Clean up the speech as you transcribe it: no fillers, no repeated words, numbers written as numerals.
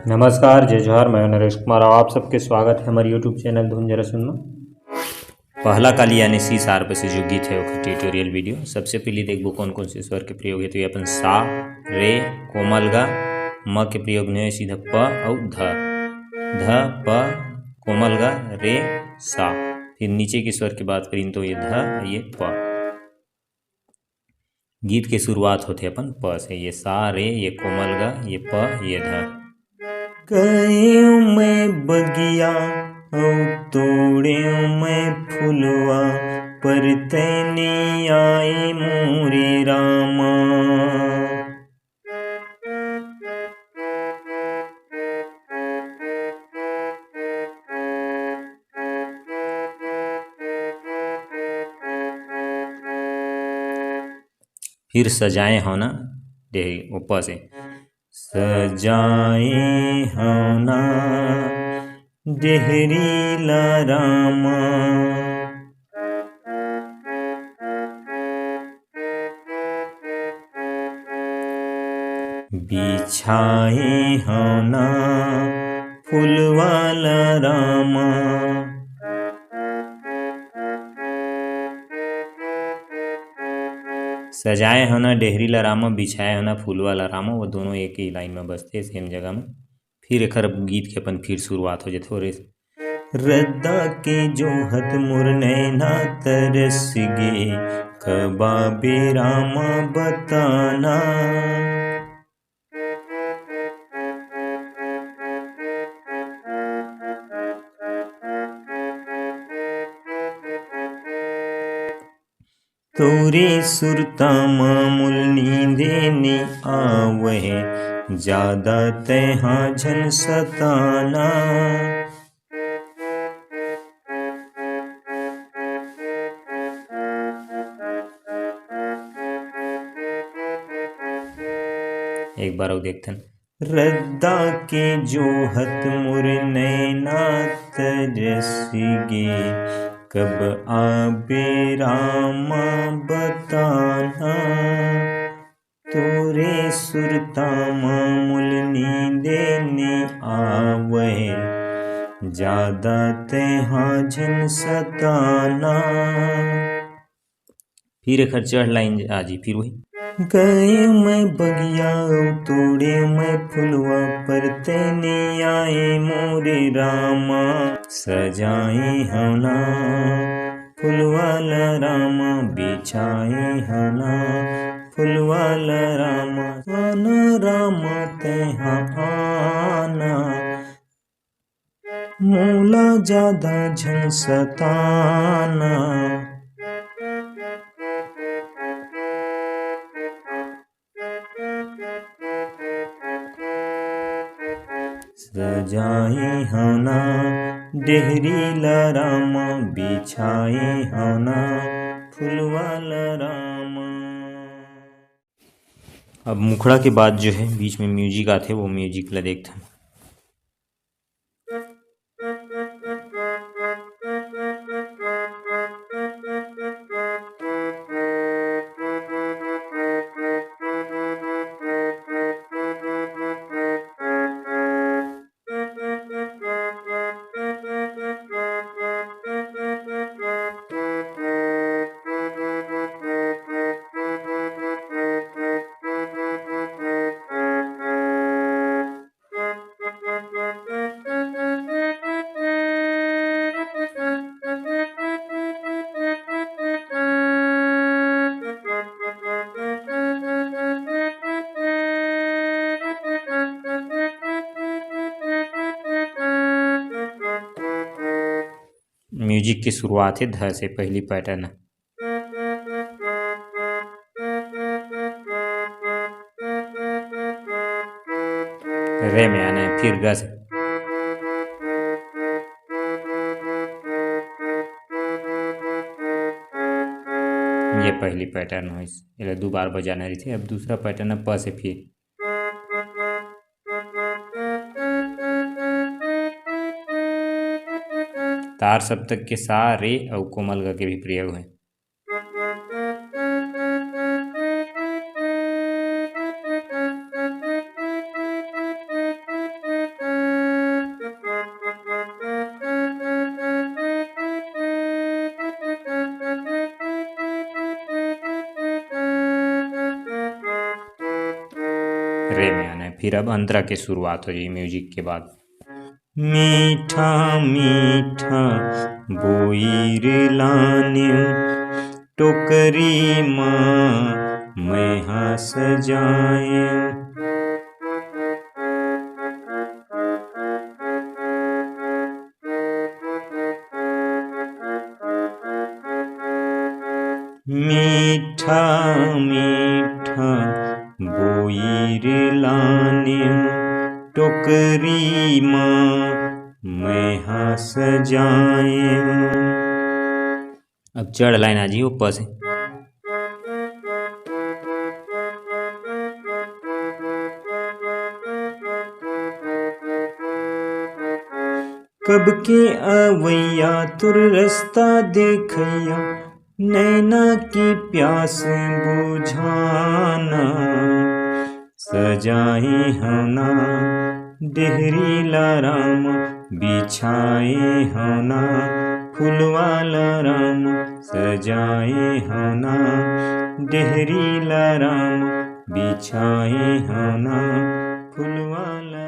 नमस्कार, जय जोहार। मैं नरेश कुमार और आप सबके स्वागत है हमारे यूट्यूब चैनल धुन जरा सुनना। पहला काली यानी सी शार्प से जो गीत है वो ट्यूटोरियल वीडियो। सबसे पहले देखो कौन कौन से स्वर के प्रयोग है। तो ये अपन सा, रे, कोमल गा, म के प्रयोग नहीं है, सीधा प और ध। ध प कोमल गा रे सा। फिर नीचे के स्वर की बात करें तो ये ध ये प। गीत के शुरुआत होते अपन प से। ये सा रे, ये कोमल गा, ये प ये ध। गयूं मैं बगिया और तोड़्यूं मैं फुलवा, पर तैनी आई मोरे रामा। फिर सजाए होना दे ऊपर से। सजाए होना देहरीला रामा, बिछाए होना फूलवाला रामा। सजाए होना डेहरीला रामा, बिछाए होना फूलवाला रामा, वो दोनों एक ही लाइन में बसते सेम जगह में। फिर एक गीत के अपन फिर शुरुआत हो जाते। और रद्दा के जो हत मुर नैना तरस गे, कबाबे रामा बताना। तोरे सुरता मामूल नींदे ने आवहे, ज्यादा तैहा झन सताना। एक बार और देखते हैं। रद्दा के जो हत मुर नैना तरसगे, कब आबे रामा बताना। तोरे सुरता मामूल नींदे ने आवहे, ज्यादा तैहा झन सताना। फिर एक चढ़ लाइन आजी फिर वही। गए मैं बगिया तोड़े मैं फुलवा, पर तैने आए मोरे रामा। सजाए होना फुलवाला रामा, बिछाए होना फुलवाला रामा। आना रामा तैहा आना, मोला ज्यादा झन सताना। सजाए होना डेहरीला रामा, बिछाए होना फुलवाला रामा। अब मुखड़ा के बाद जो है बीच में म्यूजिक आते, वो म्यूजिक ला देखते हैं। म्यूजिक की शुरुआत है ध से, पहली पैटर्न। रे में आना है, फिर ग से। ये पहली पैटर्न हो, इसे दो बार बजाना रही थी। अब दूसरा पैटर्न है प से फिर। तार सप्तक के सा, रे और कोमल ग के भी प्रयोग है। रे में आना है। फिर अब अंतरा की शुरुआत हो जाएगी म्यूजिक के बाद। मीठा मीठा बोईर लान्यू टोकरी माँ मैं हाँ सजाए। मीठा मीठा बोईर लान्यू टोकरी माँ मैं हाँ सजाए। अब चढ़ लाइन आ जी ऊपर से। कब के अवैया तुर रास्ता देखैया नैना की प्यास बुझाना। सजाए होना डेहरी लाराम बिछाए होना फुलवाला राम। सजाए होना डेहरी लाराम बिछाए होना फुलवाला